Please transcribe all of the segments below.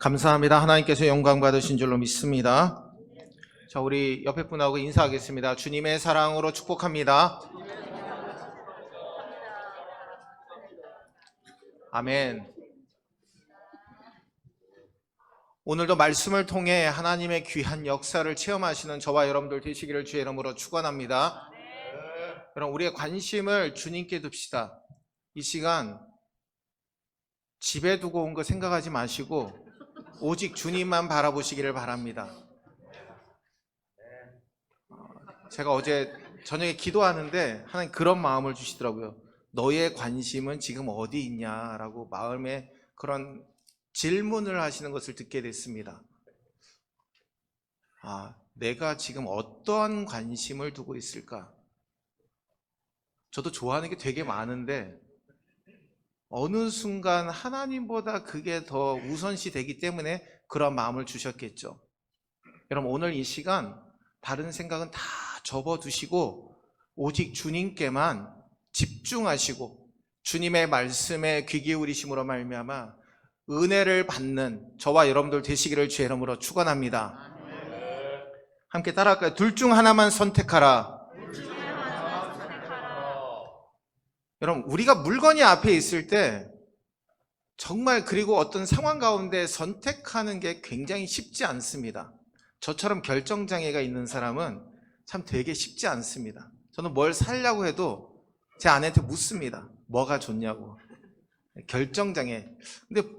감사합니다. 하나님께서 영광 받으신 줄로 믿습니다. 자, 우리 옆에 분하고 인사하겠습니다. 주님의 사랑으로 축복합니다. 아멘. 오늘도 말씀을 통해 하나님의 귀한 역사를 체험하시는 저와 여러분들 되시기를 주의 이름으로 축원합니다. 여러분, 우리의 관심을 주님께 둡시다. 이 시간 집에 두고 온 거 생각하지 마시고 오직 주님만 바라보시기를 바랍니다. 제가 어제 저녁에 기도하는데 하나님 그런 마음을 주시더라고요. 너의 관심은 지금 어디 있냐라고 마음에 그런 질문을 하시는 것을 듣게 됐습니다. 내가 지금 어떠한 관심을 두고 있을까? 저도 좋아하는 게 되게 많은데 어느 순간 하나님보다 그게 더 우선시 되기 때문에 그런 마음을 주셨겠죠. 여러분, 오늘 이 시간 다른 생각은 다 접어두시고 오직 주님께만 집중하시고 주님의 말씀에 귀 기울이심으로 말미암아 은혜를 받는 저와 여러분들 되시기를 주의 이름으로 축원합니다. 함께 따라할까요? 둘 중 하나만 선택하라. 여러분, 우리가 물건이 앞에 있을 때 정말 그리고 어떤 상황 가운데 선택하는 게 굉장히 쉽지 않습니다. 저처럼 결정장애가 있는 사람은 참 되게 쉽지 않습니다. 저는 뭘 사려고 해도 제 아내한테 묻습니다. 뭐가 좋냐고. 결정장애. 근데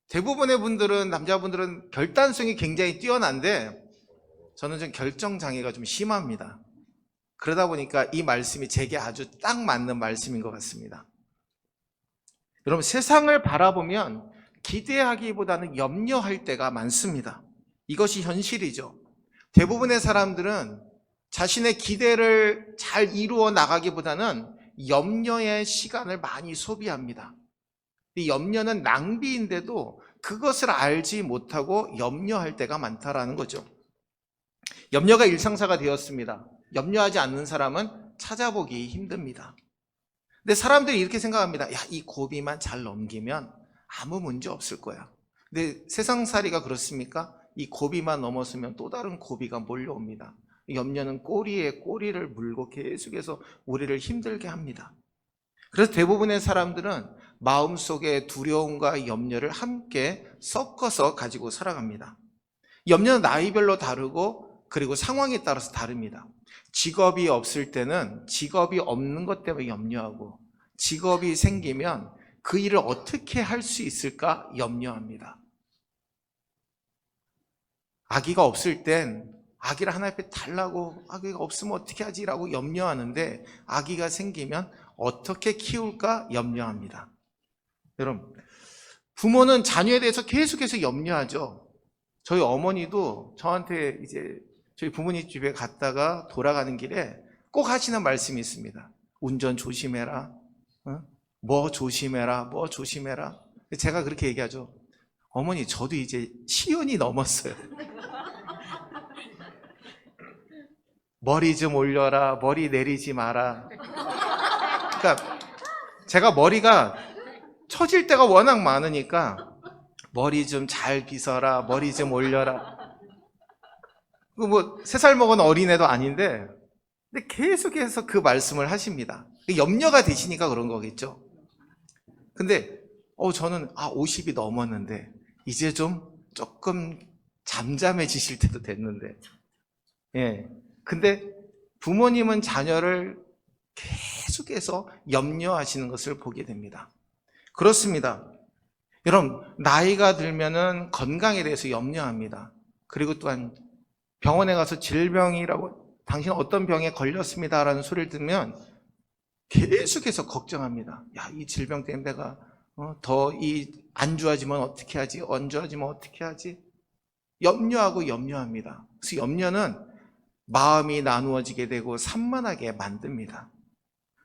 대부분의 분들은, 남자분들은 결단성이 굉장히 뛰어난데 저는 좀 결정장애가 좀 심합니다. 그러다 보니까 이 말씀이 제게 아주 딱 맞는 말씀인 것 같습니다. 여러분, 세상을 바라보면 기대하기보다는 염려할 때가 많습니다. 이것이 현실이죠. 대부분의 사람들은 자신의 기대를 잘 이루어 나가기보다는 염려의 시간을 많이 소비합니다. 이 염려는 낭비인데도 그것을 알지 못하고 염려할 때가 많다라는 거죠. 염려가 일상사가 되었습니다. 염려하지 않는 사람은 찾아보기 힘듭니다. 근데 사람들이 이렇게 생각합니다. 이 고비만 잘 넘기면 아무 문제 없을 거야. 근데 세상살이가 그렇습니까? 이 고비만 넘었으면 또 다른 고비가 몰려옵니다. 염려는 꼬리에 꼬리를 물고 계속해서 우리를 힘들게 합니다. 그래서 대부분의 사람들은 마음속에 두려움과 염려를 함께 섞어서 가지고 살아갑니다. 염려는 나이별로 다르고 그리고 상황에 따라서 다릅니다. 직업이 없을 때는 직업이 없는 것 때문에 염려하고, 직업이 생기면 그 일을 어떻게 할 수 있을까 염려합니다. 아기가 없을 땐 아기를 하나 앞에 달라고, 아기가 없으면 어떻게 하지라고 염려하는데 아기가 생기면 어떻게 키울까 염려합니다. 여러분, 부모는 자녀에 대해서 계속해서 염려하죠. 저희 어머니도 저한테 이제 저희 부모님 집에 갔다가 돌아가는 길에 꼭 하시는 말씀이 있습니다. 운전 조심해라. 뭐 조심해라. 뭐 조심해라. 제가 그렇게 얘기하죠. 어머니, 저도 이제 시운이 넘었어요. 머리 좀 올려라. 머리 내리지 마라. 그러니까 제가 머리가 처질 때가 워낙 많으니까 머리 좀 잘 빗어라. 머리 좀 올려라. 뭐 3살 먹은 어린애도 아닌데 근데 계속해서 그 말씀을 하십니다. 염려가 되시니까 그런 거겠죠. 근데 저는 50이 넘었는데 이제 좀 조금 잠잠해지실 때도 됐는데, 근데 부모님은 자녀를 계속해서 염려하시는 것을 보게 됩니다. 그렇습니다. 여러분, 나이가 들면은 건강에 대해서 염려합니다. 그리고 또한 병원에 가서 질병이라고, 당신 어떤 병에 걸렸습니다라는 소리를 듣면 계속해서 걱정합니다. 이 질병 때문에 내가 더 안 좋아지면 어떻게 하지? 안 좋아지면 어떻게 하지? 염려하고 염려합니다. 그래서 염려는 마음이 나누어지게 되고 산만하게 만듭니다.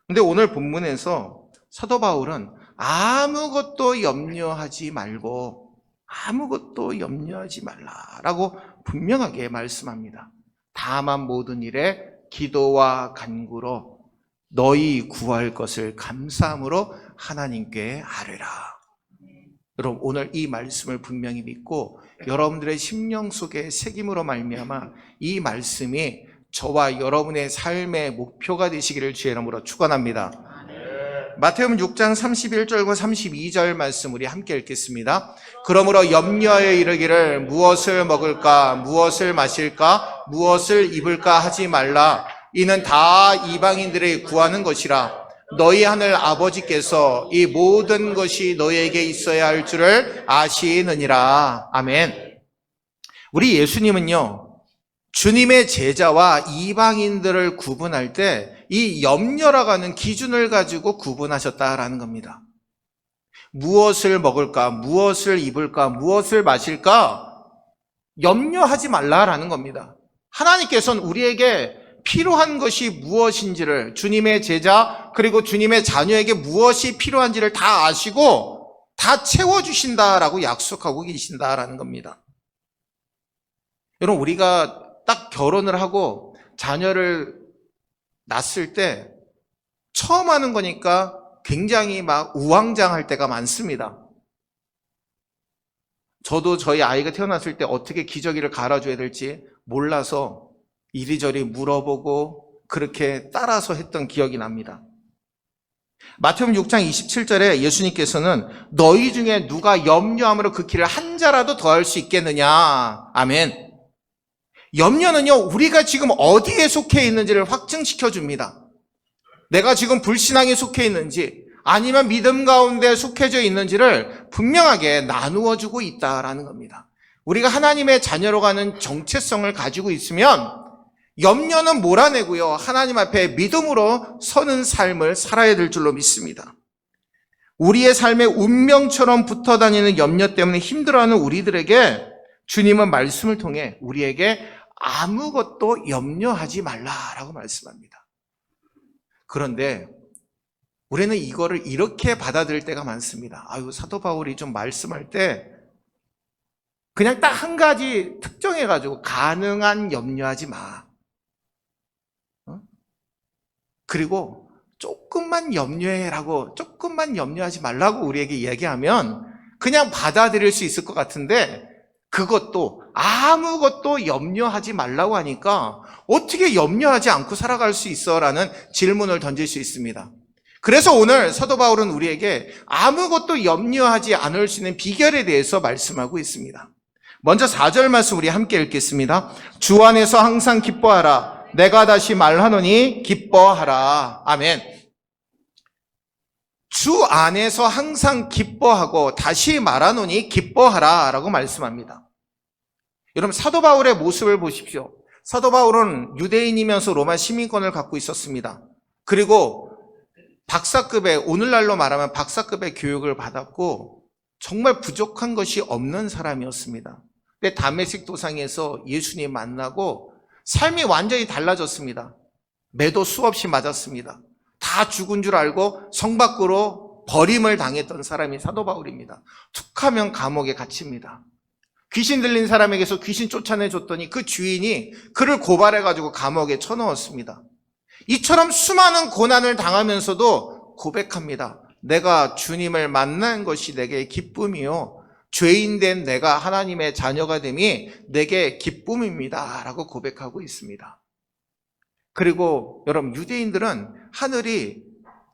근데 오늘 본문에서 사도 바울은 아무것도 염려하지 말고 아무것도 염려하지 말라라고 분명하게 말씀합니다. 다만 모든 일에 기도와 간구로 너희 구할 것을 감사함으로 하나님께 아뢰라. 여러분 오늘 이 말씀을 분명히 믿고 여러분들의 심령 속에 새김으로 말미암아 이 말씀이 저와 여러분의 삶의 목표가 되시기를 주의 이름으로 축원합니다. 마태복음 6장 31절과 32절 말씀 우리 함께 읽겠습니다. 그러므로 염려에 이르기를 무엇을 먹을까 무엇을 마실까 무엇을 입을까 하지 말라. 이는 다 이방인들이 구하는 것이라. 너희 하늘 아버지께서 이 모든 것이 너희에게 있어야 할 줄을 아시느니라. 아멘. 우리 예수님은요, 주님의 제자와 이방인들을 구분할 때 이 염려라고 하는 기준을 가지고 구분하셨다라는 겁니다. 무엇을 먹을까, 무엇을 입을까, 무엇을 마실까 염려하지 말라라는 겁니다. 하나님께서는 우리에게 필요한 것이 무엇인지를, 주님의 제자 그리고 주님의 자녀에게 무엇이 필요한지를 다 아시고 다 채워주신다라고 약속하고 계신다라는 겁니다. 여러분, 우리가 딱 결혼을 하고 자녀를 낳았을 때 처음 하는 거니까 굉장히 막 우왕좌왕할 때가 많습니다. 저도 저희 아이가 태어났을 때 어떻게 기저귀를 갈아줘야 될지 몰라서 이리저리 물어보고 그렇게 따라서 했던 기억이 납니다. 마태복음 6장 27절에 예수님께서는 너희 중에 누가 염려함으로 그 길을 한 자라도 더할 수 있겠느냐. 아멘. 염려는요, 우리가 지금 어디에 속해 있는지를 확증시켜 줍니다. 내가 지금 불신앙에 속해 있는지 아니면 믿음 가운데 속해져 있는지를 분명하게 나누어 주고 있다라는 겁니다. 우리가 하나님의 자녀로 가는 정체성을 가지고 있으면 염려는 몰아내고요, 하나님 앞에 믿음으로 서는 삶을 살아야 될 줄로 믿습니다. 우리의 삶의 운명처럼 붙어 다니는 염려 때문에 힘들어하는 우리들에게 주님은 말씀을 통해 우리에게 아무것도 염려하지 말라라고 말씀합니다. 그런데 우리는 이거를 이렇게 받아들일 때가 많습니다. 아유, 사도 바울이 좀 말씀할 때 그냥 딱 한 가지 특정해가지고 가능한 염려하지 마. 그리고 조금만 염려해라고, 조금만 염려하지 말라고 우리에게 이야기하면 그냥 받아들일 수 있을 것 같은데, 그것도 아무것도 염려하지 말라고 하니까 어떻게 염려하지 않고 살아갈 수 있어? 라는 질문을 던질 수 있습니다. 그래서 오늘 사도 바울은 우리에게 아무것도 염려하지 않을 수 있는 비결에 대해서 말씀하고 있습니다. 먼저 4절 말씀 우리 함께 읽겠습니다. 주 안에서 항상 기뻐하라. 내가 다시 말하노니 기뻐하라. 아멘. 주 안에서 항상 기뻐하고 다시 말하노니 기뻐하라 라고 말씀합니다. 여러분, 사도 바울의 모습을 보십시오. 사도 바울은 유대인이면서 로마 시민권을 갖고 있었습니다. 그리고 박사급의, 오늘날로 말하면 박사급의 교육을 받았고 정말 부족한 것이 없는 사람이었습니다. 근데 다메섹 도상에서 예수님 만나고 삶이 완전히 달라졌습니다. 매도 수없이 맞았습니다. 다 죽은 줄 알고 성 밖으로 버림을 당했던 사람이 사도 바울입니다. 툭하면 감옥에 갇힙니다. 귀신 들린 사람에게서 귀신 쫓아내줬더니 그 주인이 그를 고발해가지고 감옥에 쳐넣었습니다. 이처럼 수많은 고난을 당하면서도 고백합니다. 내가 주님을 만난 것이 내게 기쁨이요, 죄인된 내가 하나님의 자녀가 됨이 내게 기쁨입니다 라고 고백하고 있습니다. 그리고 여러분, 유대인들은 하늘이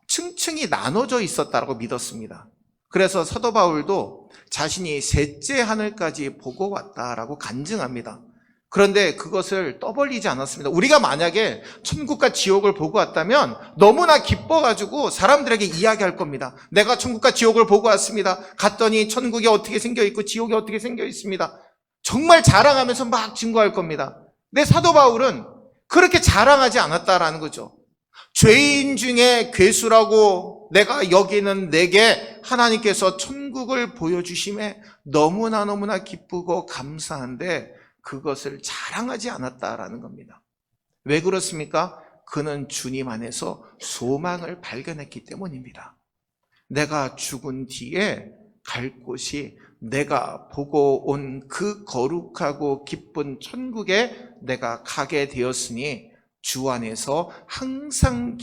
층층이 나눠져 있었다고 믿었습니다. 그래서 사도 바울도 자신이 셋째 하늘까지 보고 왔다라고 간증합니다. 그런데 그것을 떠벌리지 않았습니다. 우리가 만약에 천국과 지옥을 보고 왔다면 너무나 기뻐가지고 사람들에게 이야기할 겁니다. 내가 천국과 지옥을 보고 왔습니다. 갔더니 천국이 어떻게 생겨 있고 지옥이 어떻게 생겨 있습니다. 정말 자랑하면서 막 증거할 겁니다. 근데 사도 바울은 그렇게 자랑하지 않았다라는 거죠. 죄인 중에 괴수라고 내가 여기는 내게 하나님께서 천국을 보여주심에 너무나 기쁘고 감사한데 그것을 자랑하지 않았다라는 겁니다. 왜 그렇습니까? 그는 주님 안에서 소망을 발견했기 때문입니다. 내가 죽은 뒤에 갈 곳이 내가 보고 온 그 거룩하고 기쁜 천국에 내가 가게 되었으니 주 안에서 항상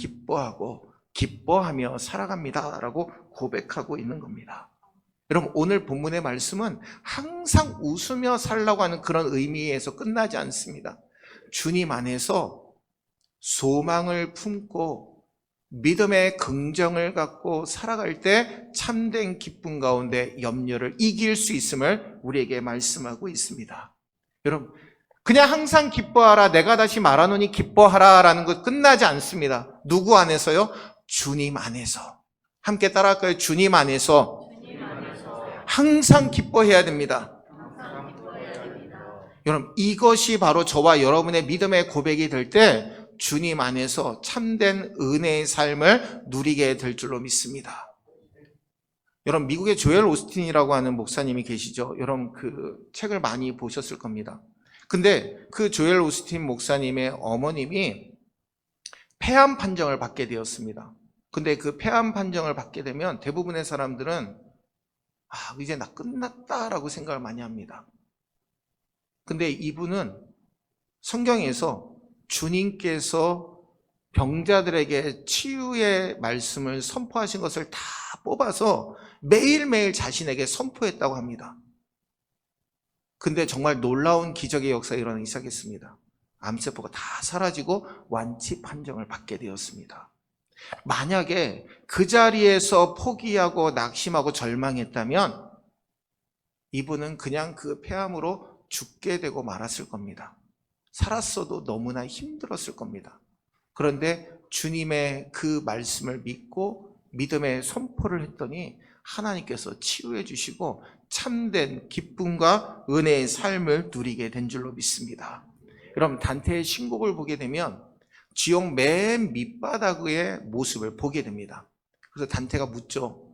기뻐하며 살아갑니다 라고 고백하고 있는 겁니다. 여러분, 오늘 본문의 말씀은 항상 웃으며 살라고 하는 그런 의미에서 끝나지 않습니다. 주님 안에서 소망을 품고 믿음의 긍정을 갖고 살아갈 때 참된 기쁨 가운데 염려를 이길 수 있음을 우리에게 말씀하고 있습니다. 여러분, 그냥 항상 기뻐하라, 내가 다시 말하노니 기뻐하라 라는 것 끝나지 않습니다. 누구 안에서요? 주님 안에서. 함께 따라할까요? 주님 안에서 항상 기뻐해야 됩니다. 여러분, 이것이 바로 저와 여러분의 믿음의 고백이 될 때 주님 안에서 참된 은혜의 삶을 누리게 될 줄로 믿습니다. 여러분, 미국의 조엘 오스틴이라고 하는 목사님이 계시죠? 여러분, 그 책을 많이 보셨을 겁니다. 근데 그 조엘 오스틴 목사님의 어머님이 폐암 판정을 받게 되었습니다. 근데 그 폐암 판정을 받게 되면 대부분의 사람들은 이제 나 끝났다라고 생각을 많이 합니다. 근데 이분은 성경에서 주님께서 병자들에게 치유의 말씀을 선포하신 것을 다 뽑아서 매일매일 자신에게 선포했다고 합니다. 근데 정말 놀라운 기적의 역사가 일어나기 시작했습니다. 암세포가 다 사라지고 완치 판정을 받게 되었습니다. 만약에 그 자리에서 포기하고 낙심하고 절망했다면 이분은 그냥 그 폐암으로 죽게 되고 말았을 겁니다. 살았어도 너무나 힘들었을 겁니다. 그런데 주님의 그 말씀을 믿고 믿음의 선포를 했더니 하나님께서 치유해 주시고 참된 기쁨과 은혜의 삶을 누리게 된 줄로 믿습니다. 여러분, 단테의 신곡을 보게 되면 지옥 맨 밑바닥의 모습을 보게 됩니다. 그래서 단테가 묻죠.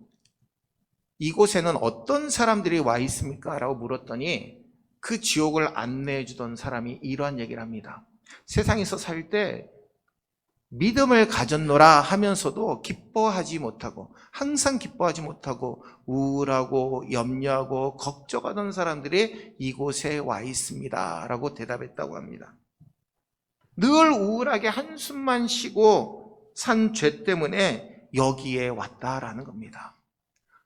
이곳에는 어떤 사람들이 와 있습니까? 라고 물었더니 그 지옥을 안내해 주던 사람이 이러한 얘기를 합니다. 세상에서 살 때 믿음을 가졌노라 하면서도 기뻐하지 못하고 항상 기뻐하지 못하고 우울하고 염려하고 걱정하던 사람들이 이곳에 와 있습니다 라고 대답했다고 합니다. 늘 우울하게 한숨만 쉬고 산 죄 때문에 여기에 왔다라는 겁니다.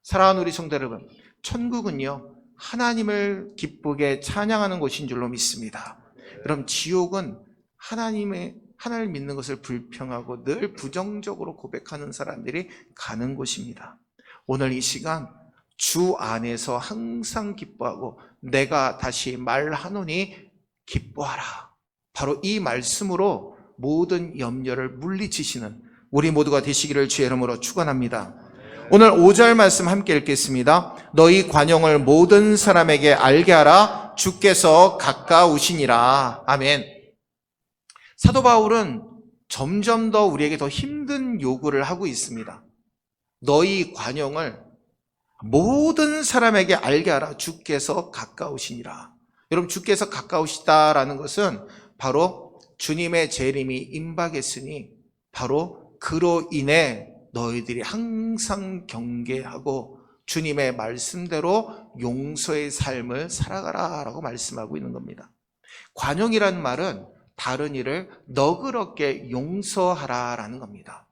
사랑하는 우리 성도 여러분, 천국은요 하나님을 기쁘게 찬양하는 곳인 줄로 믿습니다. 그럼 지옥은 하나님을 믿는 것을 불평하고 늘 부정적으로 고백하는 사람들이 가는 곳입니다. 오늘 이 시간 주 안에서 항상 기뻐하고 내가 다시 말하노니 기뻐하라. 바로 이 말씀으로 모든 염려를 물리치시는 우리 모두가 되시기를 주의 이름으로 축원합니다. 오늘 5절 말씀 함께 읽겠습니다. 너희 관용을 모든 사람에게 알게 하라. 주께서 가까우시니라. 아멘. 사도 바울은 점점 더 우리에게 더 힘든 요구를 하고 있습니다. 너희 관용을 모든 사람에게 알게 하라. 주께서 가까우시니라. 여러분, 주께서 가까우시다라는 것은 바로 주님의 재림이 임박했으니 바로 그로 인해 너희들이 항상 경계하고 주님의 말씀대로 용서의 삶을 살아가라 라고 말씀하고 있는 겁니다. 관용이란 말은 다른 일을 너그럽게 용서하라라는 겁니다.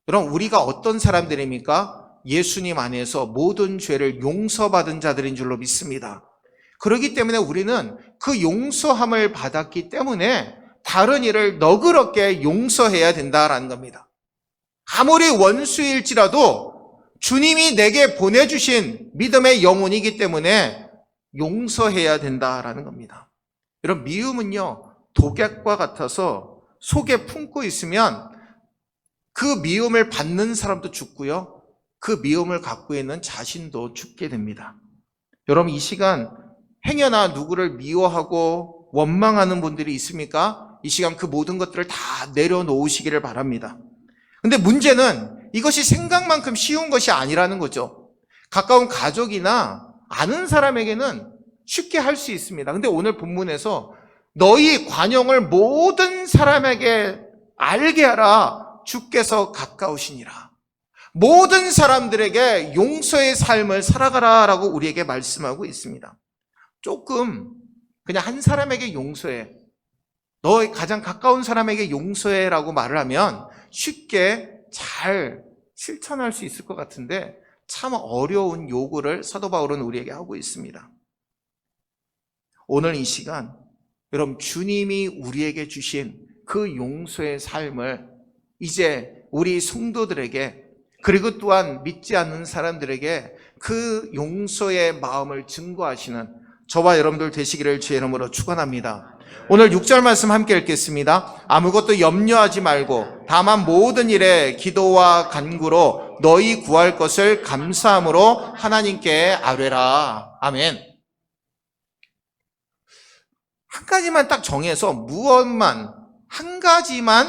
여러분, 우리가 어떤 사람들입니까? 예수님 안에서 모든 죄를 용서받은 자들인 줄로 믿습니다. 그렇기 때문에 우리는 그 용서함을 받았기 때문에 다른 일을 너그럽게 용서해야 된다라는 겁니다. 아무리 원수일지라도 주님이 내게 보내주신 믿음의 영혼이기 때문에 용서해야 된다라는 겁니다. 여러분, 미움은요 독약과 같아서 속에 품고 있으면 그 미움을 받는 사람도 죽고요 그 미움을 갖고 있는 자신도 죽게 됩니다. 여러분, 이 시간 행여나 누구를 미워하고 원망하는 분들이 있습니까? 이 시간 그 모든 것들을 다 내려놓으시기를 바랍니다. 근데 문제는 이것이 생각만큼 쉬운 것이 아니라는 거죠. 가까운 가족이나 아는 사람에게는 쉽게 할 수 있습니다. 근데 오늘 본문에서 너희 관용을 모든 사람에게 알게 하라. 주께서 가까우시니라. 모든 사람들에게 용서의 삶을 살아가라 라고 우리에게 말씀하고 있습니다. 조금 그냥 한 사람에게 용서해, 너 가장 가까운 사람에게 용서해 라고 말을 하면 쉽게 잘 실천할 수 있을 것 같은데 참 어려운 요구를 사도 바울은 우리에게 하고 있습니다. 오늘 이 시간 여러분, 주님이 우리에게 주신 그 용서의 삶을 이제 우리 성도들에게, 그리고 또한 믿지 않는 사람들에게 그 용서의 마음을 증거하시는 저와 여러분들 되시기를 주의 이름으로 축원합니다. 오늘 6절 말씀 함께 읽겠습니다. 아무것도 염려하지 말고 다만 모든 일에 기도와 간구로 너희 구할 것을 감사함으로 하나님께 아뢰라. 아멘. 한 가지만 딱 정해서, 무엇만, 한 가지만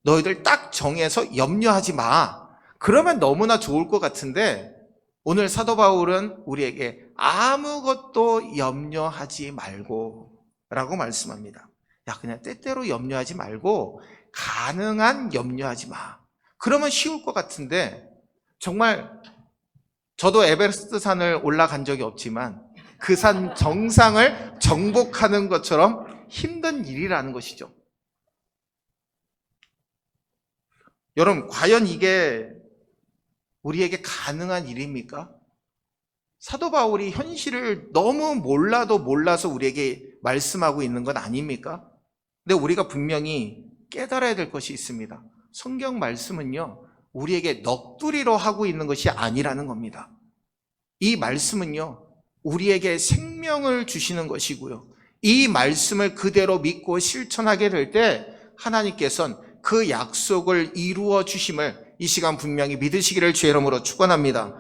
너희들 딱 정해서 염려하지 마. 그러면 너무나 좋을 것 같은데, 오늘 사도 바울은 우리에게 아무것도 염려하지 말고 라고 말씀합니다. 야, 그냥 때때로 염려하지 말고 가능한 염려하지 마. 그러면 쉬울 것 같은데, 정말 저도 에베레스트 산을 올라간 적이 없지만 그 산 정상을 정복하는 것처럼 힘든 일이라는 것이죠. 여러분, 과연 이게 우리에게 가능한 일입니까? 사도 바울이 현실을 너무 몰라도 몰라서 우리에게 말씀하고 있는 건 아닙니까? 근데 우리가 분명히 깨달아야 될 것이 있습니다. 성경 말씀은요, 우리에게 넋두리로 하고 있는 것이 아니라는 겁니다. 이 말씀은요, 우리에게 생명을 주시는 것이고요, 이 말씀을 그대로 믿고 실천하게 될 때 하나님께서는 그 약속을 이루어 주심을 이 시간 분명히 믿으시기를 주의 이름으로 축원합니다.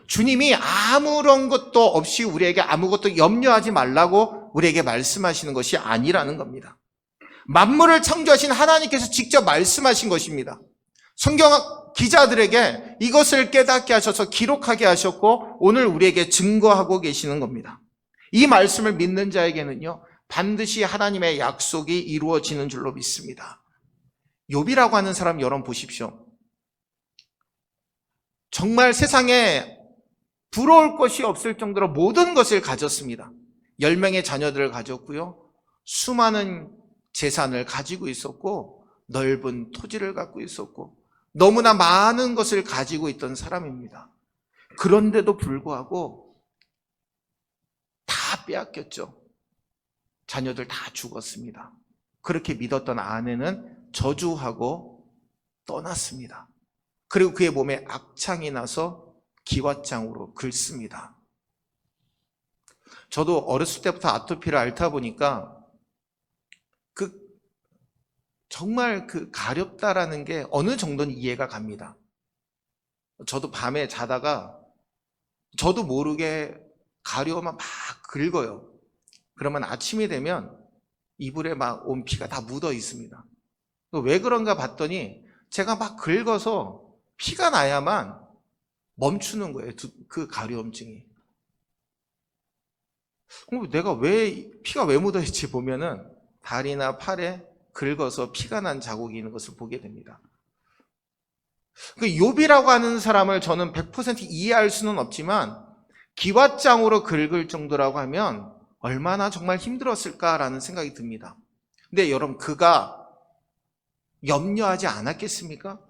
주님이 아무런 것도 없이 우리에게 아무것도 염려하지 말라고 우리에게 말씀하시는 것이 아니라는 겁니다. 만물을 창조하신 하나님께서 직접 말씀하신 것입니다. 성경 기자들에게 이것을 깨닫게 하셔서 기록하게 하셨고 오늘 우리에게 증거하고 계시는 겁니다. 이 말씀을 믿는 자에게는요, 반드시 하나님의 약속이 이루어지는 줄로 믿습니다. 욥이라고 하는 사람 여러분 보십시오. 정말 세상에 부러울 것이 없을 정도로 모든 것을 가졌습니다. 10명의 자녀들을 가졌고요, 수많은 재산을 가지고 있었고 넓은 토지를 갖고 있었고 너무나 많은 것을 가지고 있던 사람입니다. 그런데도 불구하고 다 빼앗겼죠. 자녀들 다 죽었습니다. 그렇게 믿었던 아내는 저주하고 떠났습니다. 그리고 그의 몸에 악창이 나서 기왓장으로 긁습니다. 저도 어렸을 때부터 아토피를 앓다 보니까 정말 가렵다라는 게 어느 정도는 이해가 갑니다. 저도 밤에 자다가 저도 모르게 가려우면 막 긁어요. 그러면 아침이 되면 이불에 막 온 피가 다 묻어 있습니다. 왜 그런가 봤더니 제가 막 긁어서 피가 나야만 멈추는 거예요, 그 가려움증이. 내가 피가 왜 묻어있지 보면은 다리나 팔에 긁어서 피가 난 자국이 있는 것을 보게 됩니다. 욥이라고 하는 사람을 저는 100% 이해할 수는 없지만 기왓장으로 긁을 정도라고 하면 얼마나 정말 힘들었을까라는 생각이 듭니다. 근데 여러분, 그가 염려하지 않았겠습니까?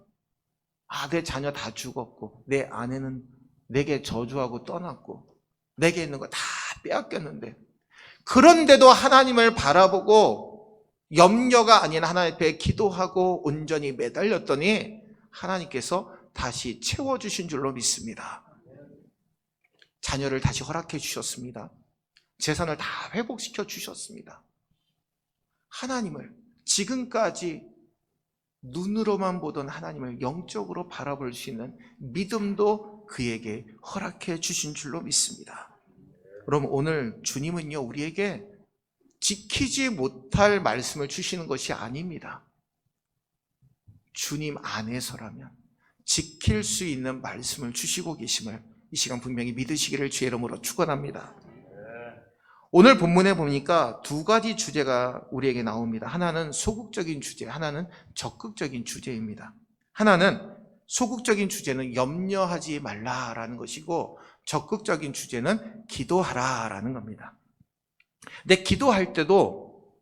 내 자녀 다 죽었고 내 아내는 내게 저주하고 떠났고 내게 있는 거 다 빼앗겼는데, 그런데도 하나님을 바라보고 염려가 아닌 하나님 앞에 기도하고 온전히 매달렸더니 하나님께서 다시 채워주신 줄로 믿습니다. 자녀를 다시 허락해 주셨습니다. 재산을 다 회복시켜 주셨습니다. 하나님을, 지금까지 눈으로만 보던 하나님을 영적으로 바라볼 수 있는 믿음도 그에게 허락해 주신 줄로 믿습니다. 그럼 오늘 주님은요, 우리에게 지키지 못할 말씀을 주시는 것이 아닙니다. 주님 안에서라면 지킬 수 있는 말씀을 주시고 계심을 이 시간 분명히 믿으시기를 주의 이름으로 축원합니다. 오늘 본문에 보니까 두 가지 주제가 우리에게 나옵니다. 하나는 소극적인 주제, 하나는 적극적인 주제입니다. 하나는 소극적인 주제는 염려하지 말라라는 것이고, 적극적인 주제는 기도하라라는 겁니다. 근데 기도할 때도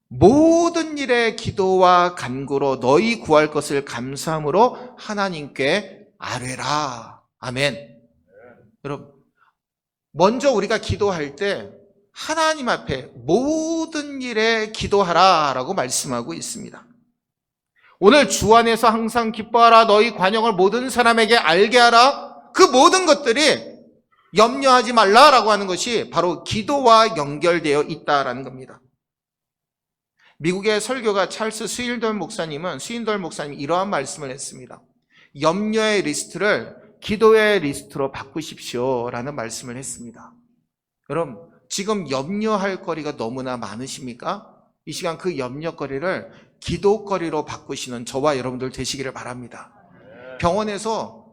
모든 일에 기도와 간구로 너희 구할 것을 감사함으로 하나님께 아뢰라. 아멘. 여러분, 먼저 우리가 기도할 때 하나님 앞에 모든 일에 기도하라라고 말씀하고 있습니다. 오늘 주 안에서 항상 기뻐하라. 너희 관용을 모든 사람에게 알게 하라. 그 모든 것들이 염려하지 말라라고 하는 것이 바로 기도와 연결되어 있다라는 겁니다. 미국의 설교가 찰스 스윈돌 목사님이 이러한 말씀을 했습니다. 염려의 리스트를 기도의 리스트로 바꾸십시오라는 말씀을 했습니다. 여러분, 지금 염려할 거리가 너무나 많으십니까? 이 시간 그 염려거리를 기도거리로 바꾸시는 저와 여러분들 되시기를 바랍니다. 병원에서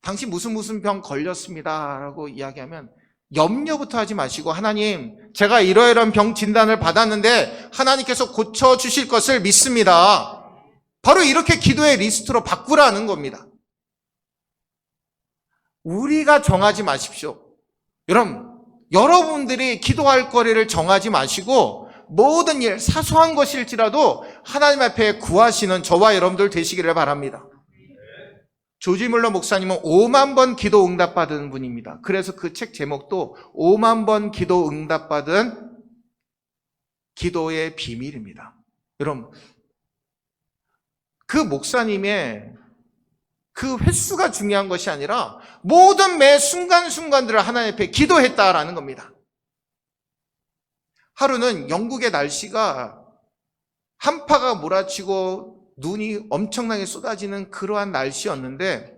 당신 무슨 병 걸렸습니다 라고 이야기하면 염려부터 하지 마시고, 하나님, 제가 이러이러한 병 진단을 받았는데 하나님께서 고쳐주실 것을 믿습니다. 바로 이렇게 기도의 리스트로 바꾸라는 겁니다. 우리가 정하지 마십시오. 여러분들이 기도할 거리를 정하지 마시고 모든 일, 사소한 것일지라도 하나님 앞에 구하시는 저와 여러분들 되시기를 바랍니다. 조지 물러 목사님은 5만 번 기도 응답받은 분입니다. 그래서 그 책 제목도 5만 번 기도 응답받은 기도의 비밀입니다. 여러분, 그 목사님의 그 횟수가 중요한 것이 아니라 모든 매 순간순간들을 하나님 앞에 기도했다라는 겁니다. 하루는 영국의 날씨가 한파가 몰아치고 눈이 엄청나게 쏟아지는 그러한 날씨였는데,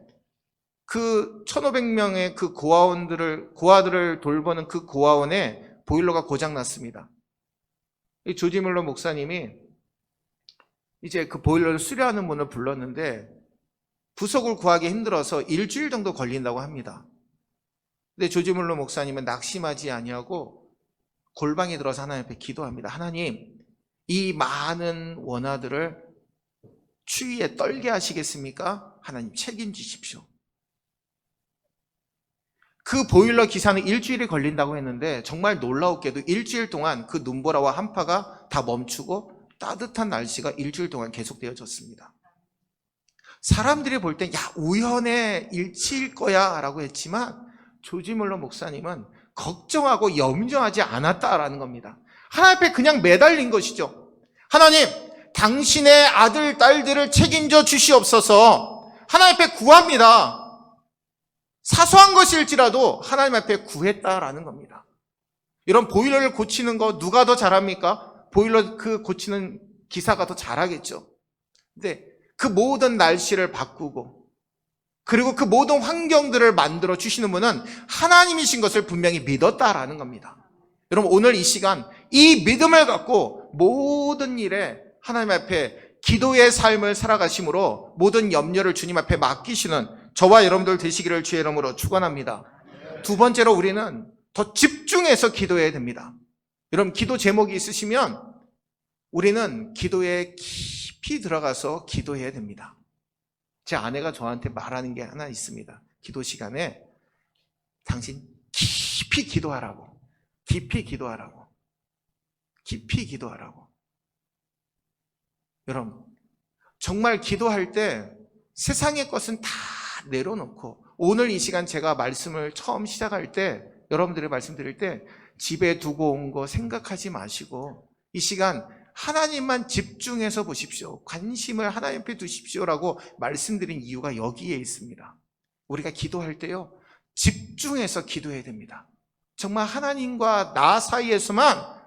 그 1,500명의 그 고아들을 돌보는 그 고아원에 보일러가 고장났습니다. 이 조지 물러 목사님이 이제 그 보일러를 수리하는 분을 불렀는데 부속을 구하기 힘들어서 일주일 정도 걸린다고 합니다. 근데 조지 물러 목사님은 낙심하지 아니하고 골방에 들어서 하나님 앞에 기도합니다. 하나님, 이 많은 원아들을 추위에 떨게 하시겠습니까? 하나님 책임지십시오. 그 보일러 기사는 일주일이 걸린다고 했는데 정말 놀라웠게도 일주일 동안 그 눈보라와 한파가 다 멈추고 따뜻한 날씨가 일주일 동안 계속되어졌습니다. 사람들이 볼 땐 우연의 일치일 거야 라고 했지만 조지 물러 목사님은 걱정하고 염려하지 않았다라는 겁니다. 하나님 앞에 그냥 매달린 것이죠. 하나님, 당신의 아들, 딸들을 책임져 주시옵소서. 하나님 앞에 구합니다. 사소한 것일지라도 하나님 앞에 구했다라는 겁니다. 이런 보일러를 고치는 거 누가 더 잘합니까? 보일러 그 고치는 기사가 더 잘하겠죠. 근데 그 모든 날씨를 바꾸고 그리고 그 모든 환경들을 만들어 주시는 분은 하나님이신 것을 분명히 믿었다라는 겁니다. 여러분, 오늘 이 시간 이 믿음을 갖고 모든 일에 하나님 앞에 기도의 삶을 살아가심으로 모든 염려를 주님 앞에 맡기시는 저와 여러분들 되시기를 주의 이름으로 축원합니다. 두 번째로 우리는 더 집중해서 기도해야 됩니다. 여러분, 기도 제목이 있으시면 우리는 기도에 깊이 들어가서 기도해야 됩니다. 제 아내가 저한테 말하는 게 하나 있습니다. 기도 시간에 당신 깊이 기도하라고, 깊이 기도하라고, 깊이 기도하라고. 여러분, 정말 기도할 때 세상의 것은 다 내려놓고, 오늘 이 시간 제가 말씀을 처음 시작할 때, 여러분들이 말씀드릴 때 집에 두고 온 거 생각하지 마시고 이 시간 하나님만 집중해서 보십시오. 관심을 하나님 앞에 두십시오라고 말씀드린 이유가 여기에 있습니다. 우리가 기도할 때요, 집중해서 기도해야 됩니다. 정말 하나님과 나 사이에서만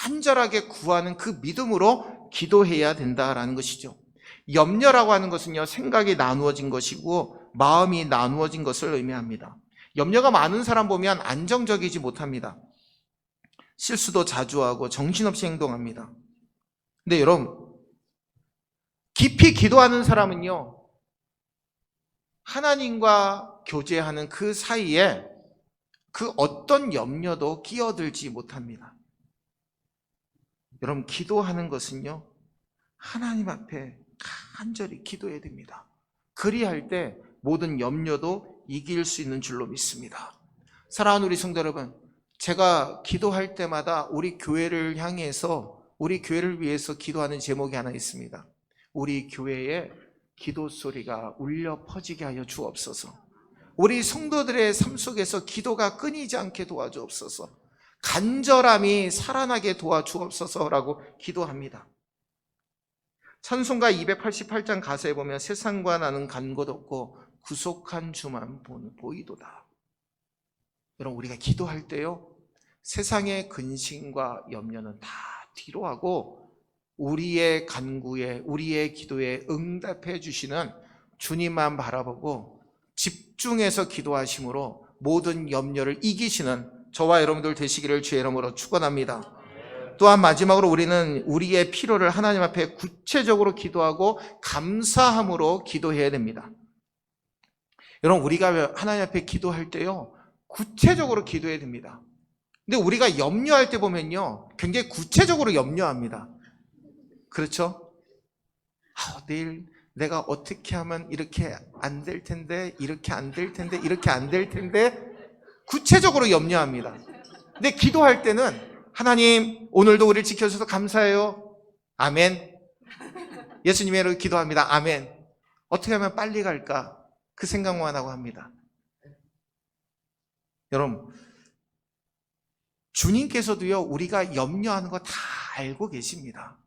간절하게 구하는 그 믿음으로 기도해야 된다라는 것이죠. 염려라고 하는 것은요, 생각이 나누어진 것이고 마음이 나누어진 것을 의미합니다. 염려가 많은 사람 보면 안정적이지 못합니다. 실수도 자주 하고 정신없이 행동합니다. 근데 여러분, 깊이 기도하는 사람은요, 하나님과 교제하는 그 사이에 그 어떤 염려도 끼어들지 못합니다. 여러분, 기도하는 것은요, 하나님 앞에 간절히 기도해야 됩니다. 그리할 때 모든 염려도 이길 수 있는 줄로 믿습니다. 사랑하는 우리 성도 여러분, 제가 기도할 때마다 우리 교회를 향해서, 우리 교회를 위해서 기도하는 제목이 하나 있습니다. 우리 교회에 기도 소리가 울려 퍼지게 하여 주옵소서. 우리 성도들의 삶 속에서 기도가 끊이지 않게 도와주옵소서. 간절함이 살아나게 도와주옵소서라고 기도합니다. 찬송가 288장 가사에 보면 세상과 나는 간 곳 없고 구속한 주만 보이도다. 여러분, 우리가 기도할 때요, 세상의 근심과 염려는 다 뒤로 하고 우리의 간구에, 우리의 기도에 응답해 주시는 주님만 바라보고 집중해서 기도하심으로 모든 염려를 이기시는 저와 여러분들 되시기를 주의 이름으로 축원합니다. 또한 마지막으로 우리는 우리의 필요를 하나님 앞에 구체적으로 기도하고 감사함으로 기도해야 됩니다. 여러분, 우리가 하나님 앞에 기도할 때요, 구체적으로 기도해야 됩니다. 근데 우리가 염려할 때 보면요, 굉장히 구체적으로 염려합니다. 그렇죠? 내일 내가 어떻게 하면 이렇게 안 될 텐데, 이렇게 안 될 텐데, 이렇게 안 될 텐데, 구체적으로 염려합니다. 근데 기도할 때는 하나님, 오늘도 우리를 지켜주셔서 감사해요. 아멘. 예수님의 이름으로 기도합니다. 아멘. 어떻게 하면 빨리 갈까? 그 생각만 하고 합니다. 여러분, 주님께서도요, 우리가 염려하는 거 다 알고 계십니다.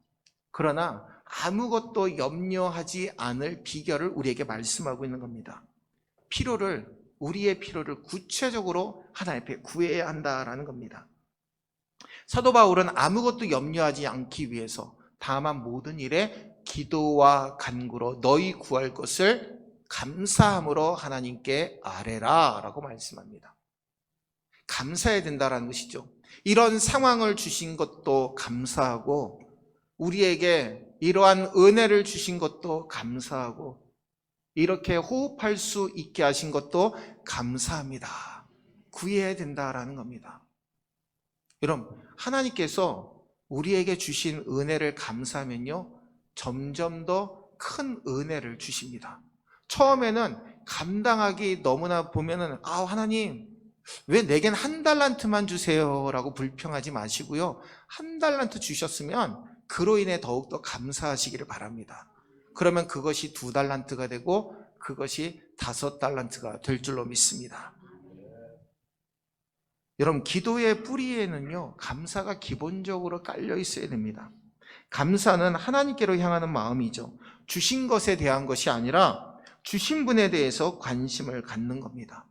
그러나 아무것도 염려하지 않을 비결을 우리에게 말씀하고 있는 겁니다. 우리의 필요를 구체적으로 하나님 앞에 구해야 한다라는 겁니다. 사도 바울은 아무것도 염려하지 않기 위해서 다만 모든 일에 기도와 간구로 너희 구할 것을 감사함으로 하나님께 아뢰라 라고 말씀합니다. 감사해야 된다라는 것이죠. 이런 상황을 주신 것도 감사하고 우리에게 이러한 은혜를 주신 것도 감사하고 이렇게 호흡할 수 있게 하신 것도 감사합니다. 구해야 된다라는 겁니다. 여러분, 하나님께서 우리에게 주신 은혜를 감사하면요, 점점 더 큰 은혜를 주십니다. 처음에는 감당하기 너무나 보면은 하나님 왜 내겐 1달란트만 주세요 라고 불평하지 마시고요, 1달란트 주셨으면 그로 인해 더욱더 감사하시기를 바랍니다. 그러면 그것이 2달란트가 되고 그것이 5달란트가 될 줄로 믿습니다. 여러분, 기도의 뿌리에는요, 감사가 기본적으로 깔려 있어야 됩니다. 감사는 하나님께로 향하는 마음이죠. 주신 것에 대한 것이 아니라 주신 분에 대해서 관심을 갖는 겁니다.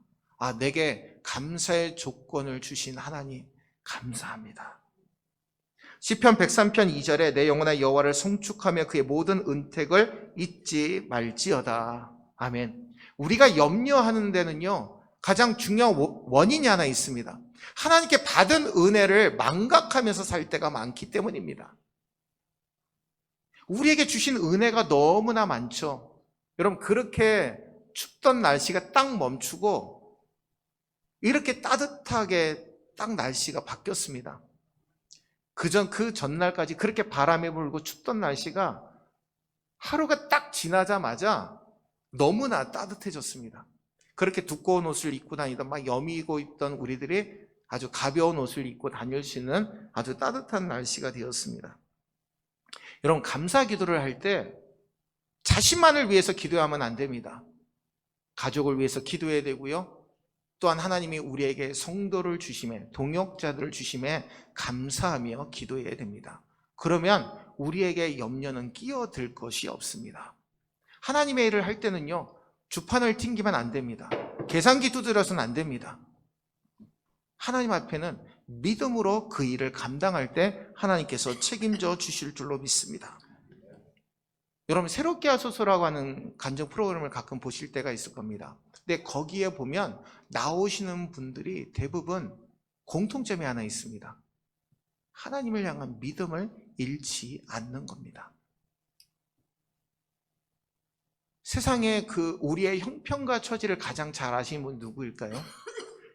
내게 감사의 조건을 주신 하나님 감사합니다. 시편 103편 2절에 내 영혼아 여호와를 송축하며 그의 모든 은택을 잊지 말지어다. 아멘. 우리가 염려하는 데는요, 가장 중요한 원인이 하나 있습니다. 하나님께 받은 은혜를 망각하면서 살 때가 많기 때문입니다. 우리에게 주신 은혜가 너무나 많죠. 여러분, 그렇게 춥던 날씨가 딱 멈추고 이렇게 따뜻하게 딱 날씨가 바뀌었습니다. 그 전날까지 그렇게 바람이 불고 춥던 날씨가 하루가 딱 지나자마자 너무나 따뜻해졌습니다. 그렇게 두꺼운 옷을 입고 다니던 막 여미고 있던 우리들이 아주 가벼운 옷을 입고 다닐 수 있는 아주 따뜻한 날씨가 되었습니다. 여러분, 감사 기도를 할 때 자신만을 위해서 기도하면 안 됩니다. 가족을 위해서 기도해야 되고요, 또한 하나님이 우리에게 성도를 주심에, 동역자들을 주심에 감사하며 기도해야 됩니다. 그러면 우리에게 염려는 끼어들 것이 없습니다. 하나님의 일을 할 때는요, 주판을 튕기면 안 됩니다. 계산기 두드려서는 안 됩니다. 하나님 앞에는 믿음으로 그 일을 감당할 때 하나님께서 책임져 주실 줄로 믿습니다. 여러분, 새롭게 하소서라고 하는 간증 프로그램을 가끔 보실 때가 있을 겁니다. 근데 거기에 보면 나오시는 분들이 대부분 공통점이 하나 있습니다. 하나님을 향한 믿음을 잃지 않는 겁니다. 세상에 우리의 형편과 처지를 가장 잘 아시는 분 누구일까요?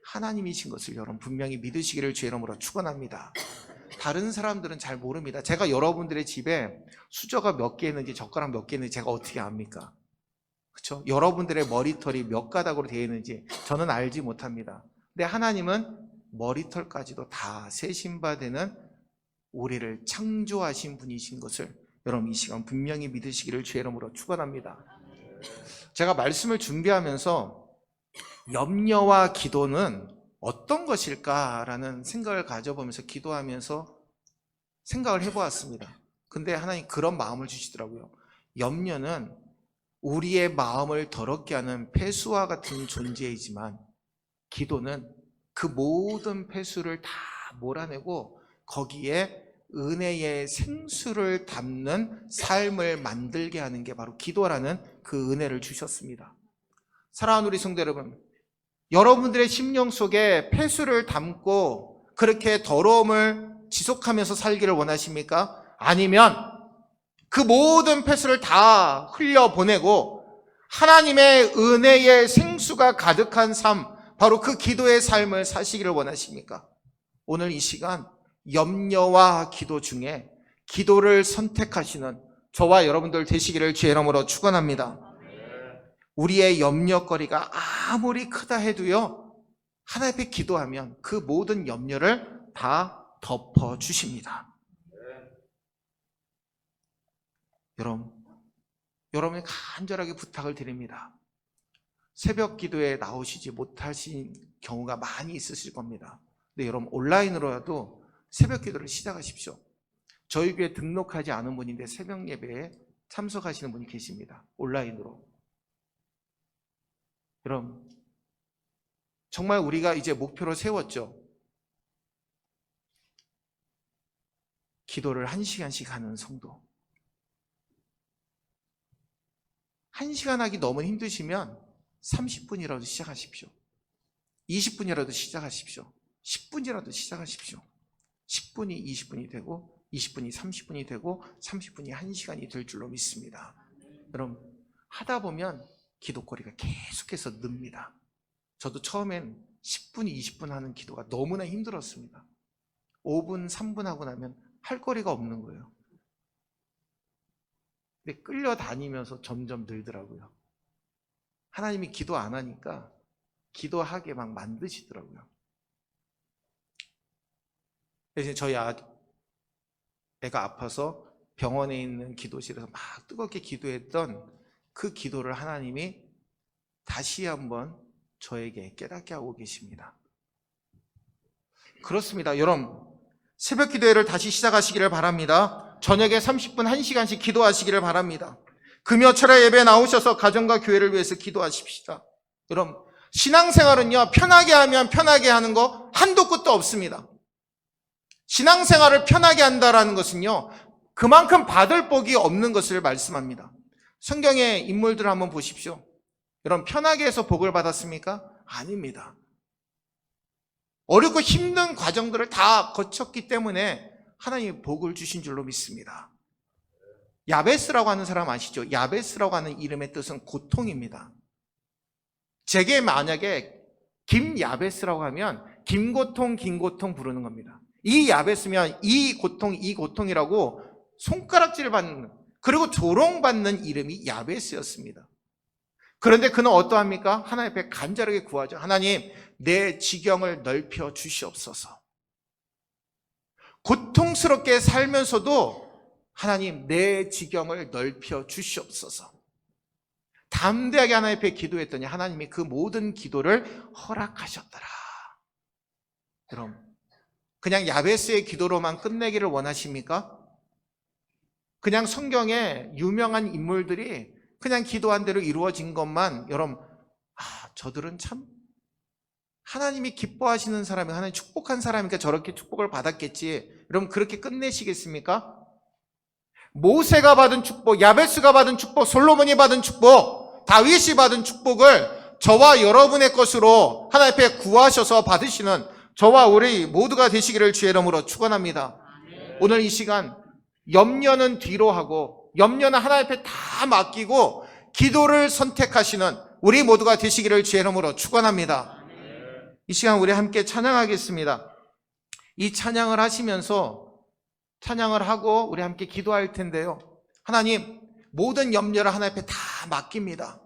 하나님이신 것을 여러분 분명히 믿으시기를 주의 이름으로 축원합니다. 다른 사람들은 잘 모릅니다. 제가 여러분들의 집에 수저가 몇 개 있는지 젓가락 몇 개 있는지 제가 어떻게 압니까? 그렇죠? 여러분들의 머리털이 몇 가닥으로 되어 있는지 저는 알지 못합니다. 근데 하나님은 머리털까지도 다 세신 바 되는 우리를 창조하신 분이신 것을 여러분 이 시간 분명히 믿으시기를 주의 이름으로 축원합니다. 제가 말씀을 준비하면서 염려와 기도는 어떤 것일까라는 생각을 가져보면서 기도하면서 생각을 해보았습니다. 근데 하나님 그런 마음을 주시더라고요. 염려는 우리의 마음을 더럽게 하는 폐수와 같은 존재이지만 기도는 그 모든 폐수를 다 몰아내고 거기에 은혜의 생수를 담는 삶을 만들게 하는 게 바로 기도라는 그 은혜를 주셨습니다. 사랑하는 우리 성도 여러분, 여러분들의 심령 속에 폐수를 담고 그렇게 더러움을 지속하면서 살기를 원하십니까? 아니면 그 모든 폐수를 다 흘려보내고 하나님의 은혜의 생수가 가득한 삶, 바로 그 기도의 삶을 사시기를 원하십니까? 오늘 이 시간 염려와 기도 중에 기도를 선택하시는 저와 여러분들 되시기를 주의 이름으로 축원합니다. 우리의 염려거리가 아무리 크다 해도요, 하나님 앞에 기도하면 그 모든 염려를 다 덮어주십니다. 여러분이 간절하게 부탁을 드립니다. 새벽 기도에 나오시지 못하신 경우가 많이 있으실 겁니다. 근데 여러분 온라인으로라도 새벽 기도를 시작하십시오. 저희 교회 등록하지 않은 분인데 새벽 예배에 참석하시는 분이 계십니다. 온라인으로. 여러분 정말 우리가 이제 목표로 세웠죠. 기도를 1시간씩 하는 성도. 1시간 하기 너무 힘드시면 30분이라도 시작하십시오. 20분이라도 시작하십시오. 10분이라도 시작하십시오. 10분이 20분이 되고 20분이 30분이 되고 30분이 1시간이 될 줄로 믿습니다. 여러분 하다 보면 기도거리가 계속해서 늡니다. 저도 처음엔 10분, 20분 하는 기도가 너무나 힘들었습니다. 5분, 3분 하고 나면 할 거리가 없는 거예요. 근데 끌려다니면서 점점 늘더라고요. 하나님이 기도 안 하니까 기도하게 막 만드시더라고요. 그래서 저희 애가 아파서 병원에 있는 기도실에서 막 뜨겁게 기도했던 그 기도를 하나님이 다시 한번 저에게 깨닫게 하고 계십니다. 그렇습니다. 여러분 새벽 기도회를 다시 시작하시기를 바랍니다. 저녁에 30분 1시간씩 기도하시기를 바랍니다. 금요 철야 예배에 나오셔서 가정과 교회를 위해서 기도하십시다. 여러분 신앙생활은요 편하게 하면 편하게 하는 거 한도 끝도 없습니다. 신앙생활을 편하게 한다는 것은요 그만큼 받을 복이 없는 것을 말씀합니다. 성경의 인물들을 한번 보십시오. 여러분 편하게 해서 복을 받았습니까? 아닙니다. 어렵고 힘든 과정들을 다 거쳤기 때문에 하나님이 복을 주신 줄로 믿습니다. 야베스라고 하는 사람 아시죠? 야베스라고 하는 이름의 뜻은 고통입니다. 제게 만약에 김야베스라고 하면 김고통, 김고통 부르는 겁니다. 이 야베스면 이 고통이라고 손가락질 받는, 그리고 조롱받는 이름이 야베스였습니다. 그런데 그는 어떠합니까? 하나님 앞에 간절하게 구하죠. 하나님, 내 지경을 넓혀 주시옵소서. 고통스럽게 살면서도 하나님, 내 지경을 넓혀 주시옵소서. 담대하게 하나님 앞에 기도했더니 하나님이 그 모든 기도를 허락하셨더라. 여러분, 그냥 야베스의 기도로만 끝내기를 원하십니까? 그냥 성경에 유명한 인물들이 그냥 기도한 대로 이루어진 것만 여러분 저들은 참 하나님이 기뻐하시는 사람이 하나님 축복한 사람이니까 저렇게 축복을 받았겠지, 여러분 그렇게 끝내시겠습니까? 모세가 받은 축복, 야베스가 받은 축복, 솔로몬이 받은 축복, 다윗이 받은 축복을 저와 여러분의 것으로 하나님 앞에 구하셔서 받으시는 저와 우리 모두가 되시기를 주의 이름으로 축원합니다. 오늘 이 시간 염려는 뒤로 하고 염려는 하나님 앞에 다 맡기고 기도를 선택하시는 우리 모두가 되시기를 주의 이름으로 축원합니다. 이 시간 우리 함께 찬양하겠습니다. 이 찬양을 하시면서 찬양을 하고 우리 함께 기도할 텐데요, 하나님 모든 염려를 하나님 앞에 다 맡깁니다.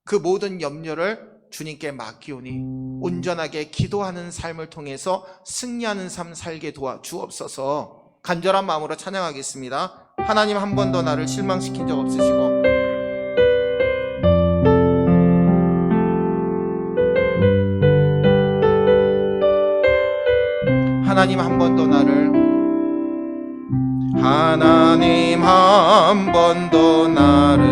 그 모든 염려를 주님께 맡기오니 온전하게 기도하는 삶을 통해서 승리하는 삶 살게 도와주옵소서. 간절한 마음으로 찬양하겠습니다. 하나님 한 번도 나를 실망시킨 적 없으시고 하나님 한 번 더 나를, 하나님 한 번 더 나를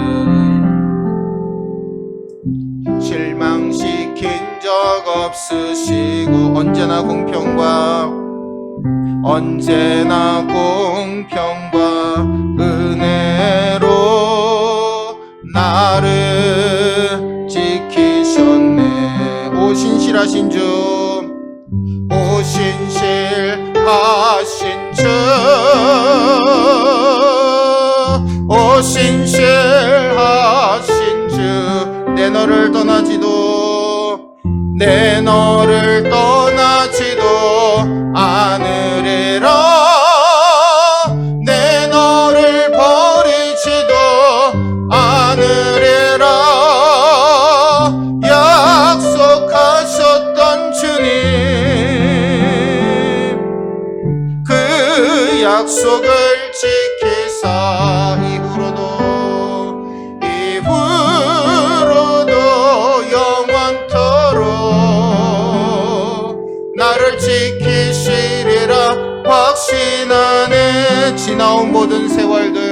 실망시킨 적 없으시고 언제나 공평과 은혜로 나를 지키셨네. 오 신실하신 주, 오 신실하신 주, 오 신실하신 주, 내 너를 떠나지도 않으리라. 내 너를 버리지도 않으리라. 약속하셨던 주님, 그 약속을 지키사 이후로도 영원토록 나를 지키시리라 확신하네. 지나온 모든 세월들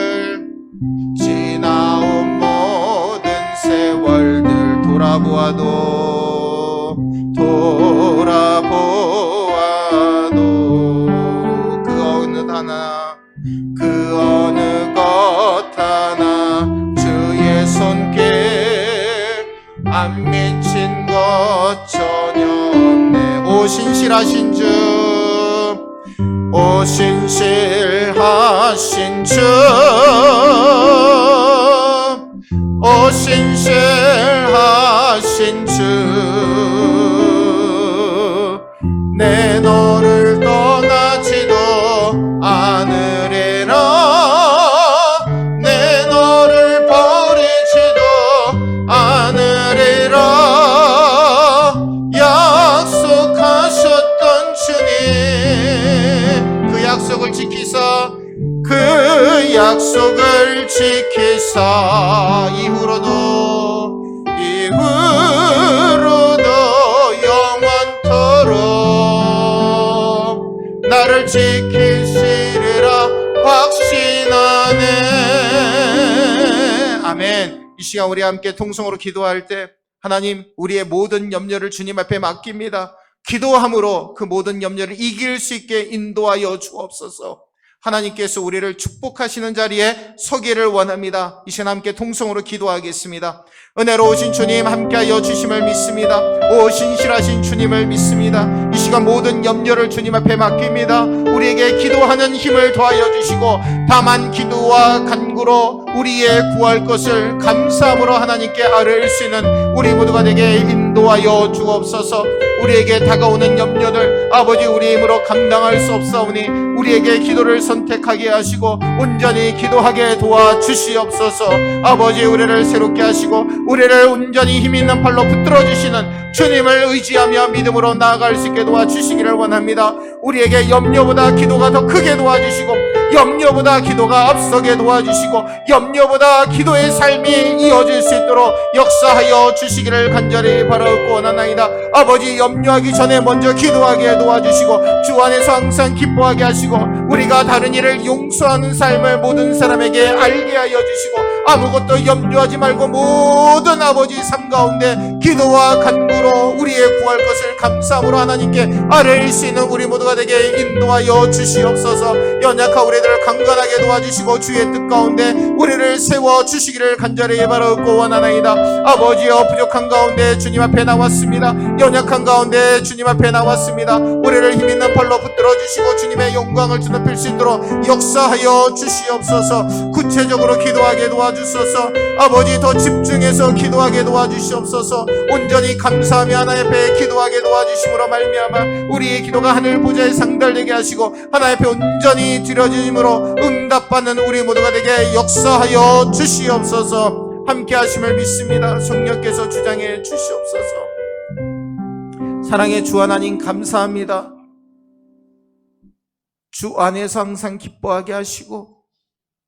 돌아보아도 그 어느 것 하나 주의 손길 안 미친 것 전혀 없네. 오 신실하신 주, 오 신실하신 주, 오 신실하신 주, 내 너를 떠나지도 않으리라. 내 너를 버리지도 않으리라. 약속하셨던 주님, 그 약속을 지키사 이후로도 영원토록 나를 지키시리라 확신하네. 아멘. 이 시간 우리 함께 통성으로 기도할 때 하나님, 우리의 모든 염려를 주님 앞에 맡깁니다. 기도함으로 그 모든 염려를 이길 수 있게 인도하여 주옵소서. 하나님께서 우리를 축복하시는 자리에 서기를 원합니다. 이 시간 함께 통성으로 기도하겠습니다. 은혜로우신 주님 함께하여 주심을 믿습니다. 오 신실하신 주님을 믿습니다. 이 시간 모든 염려를 주님 앞에 맡깁니다. 우리에게 기도하는 힘을 더하여 주시고 다만 기도와 간구로 우리의 구할 것을 감사함으로 하나님께 아뢰을 수 있는 우리 모두가 되게 인도하여 주옵소서. 우리에게 다가오는 염려를 아버지 우리의 힘으로 감당할 수 없사오니 우리에게 기도를 선택하게 하시고 온전히 기도하게 도와주시옵소서. 아버지 우리를 새롭게 하시고 우리를 온전히 힘있는 팔로 붙들어 주시는 주님을 의지하며 믿음으로 나아갈 수 있게 도와주시기를 원합니다. 우리에게 염려보다 기도가 더 크게 도와주시고 염려보다 기도가 앞서게 도와주시고 염려보다 기도의 삶이 이어질 수 있도록 역사하여 주시기를 간절히 바라옵고 원하나이다. 아버지 염려하기 전에 먼저 기도하게 도와주시고 주 안에서 항상 기뻐하게 하시고 우리가 다른 일을 용서하는 삶을 모든 사람에게 알게 하여 주시고 아무것도 염려하지 말고 모든 아버지 삶 가운데 기도와 간구로 우리의 구할 것을 감사함으로 하나님께 아뢰일 수 있는 우리 모두가 되게 인도하여 주시옵소서. 연약한 우리들을 강건하게 도와주시고 주의 뜻 가운데 우리를 세워주시기를 간절히 바라옵고 원하나이다. 아버지여 부족한 가운데 주님 앞에 나왔습니다. 연약한 가운데 주님 앞에 나왔습니다. 우리를 힘있는 팔로 붙들어 주시고 주님의 영광을 드높일 수 있도록 역사하여 주시옵소서. 구체적으로 기도하게 도와주소서. 아버지 더 집중해서 기도하게 도와주시옵소서. 온전히 감사하며 하나님 앞에 기도하게 도와주심으로 말미암아 우리의 기도가 하늘 보좌에 상달되게 하시고 하나님 앞에 온전히 드려짐으로 응답받는 우리 모두가 되게 역사하여 주시옵소서. 함께 하심을 믿습니다. 성령께서 주장해 주시옵소서. 사랑의 주 하나님 감사합니다. 주 안에서 항상 기뻐하게 하시고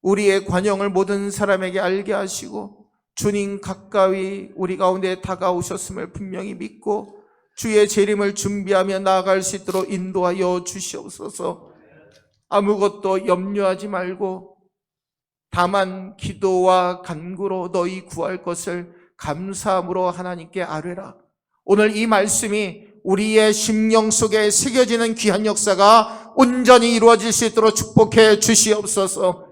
우리의 관용을 모든 사람에게 알게 하시고 주님 가까이 우리 가운데 다가오셨음을 분명히 믿고 주의 재림을 준비하며 나아갈 수 있도록 인도하여 주시옵소서. 아무것도 염려하지 말고 다만 기도와 간구로 너희 구할 것을 감사함으로 하나님께 아뢰라. 오늘 이 말씀이 우리의 심령 속에 새겨지는 귀한 역사가 온전히 이루어질 수 있도록 축복해 주시옵소서.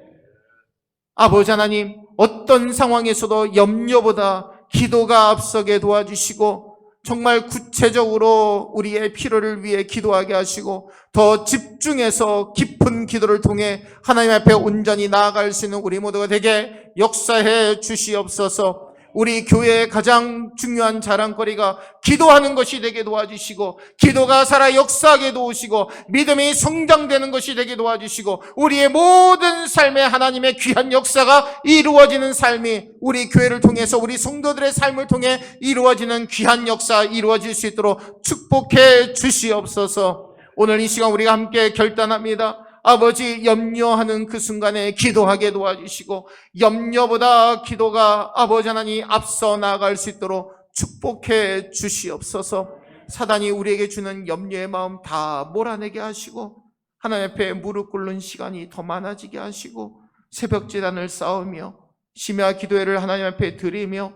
아버지 하나님, 어떤 상황에서도 염려보다 기도가 앞서게 도와주시고 정말 구체적으로 우리의 필요를 위해 기도하게 하시고 더 집중해서 깊은 기도를 통해 하나님 앞에 온전히 나아갈 수 있는 우리 모두가 되게 역사해 주시옵소서. 우리 교회의 가장 중요한 자랑거리가 기도하는 것이 되게 도와주시고 기도가 살아 역사하게 도우시고 믿음이 성장되는 것이 되게 도와주시고 우리의 모든 삶에 하나님의 귀한 역사가 이루어지는 삶이 우리 교회를 통해서 우리 성도들의 삶을 통해 이루어지는 귀한 역사 이루어질 수 있도록 축복해 주시옵소서. 오늘 이 시간 우리가 함께 결단합니다. 아버지, 염려하는 그 순간에 기도하게 도와주시고 염려보다 기도가 아버지 하나님 앞서 나아갈 수 있도록 축복해 주시옵소서. 사단이 우리에게 주는 염려의 마음 다 몰아내게 하시고 하나님 앞에 무릎 꿇는 시간이 더 많아지게 하시고 새벽 제단을 쌓으며 심야 기도회를 하나님 앞에 드리며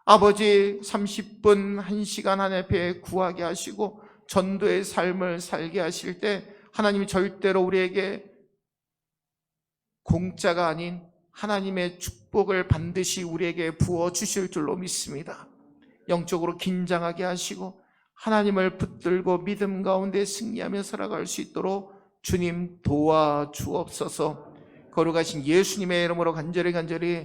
아버지 30분 1시간 하나님 앞에 구하게 하시고 전도의 삶을 살게 하실 때 하나님이 절대로 우리에게 공짜가 아닌 하나님의 축복을 반드시 우리에게 부어주실 줄로 믿습니다. 영적으로 긴장하게 하시고 하나님을 붙들고 믿음 가운데 승리하며 살아갈 수 있도록 주님 도와주옵소서. 거룩하신 예수님의 이름으로 간절히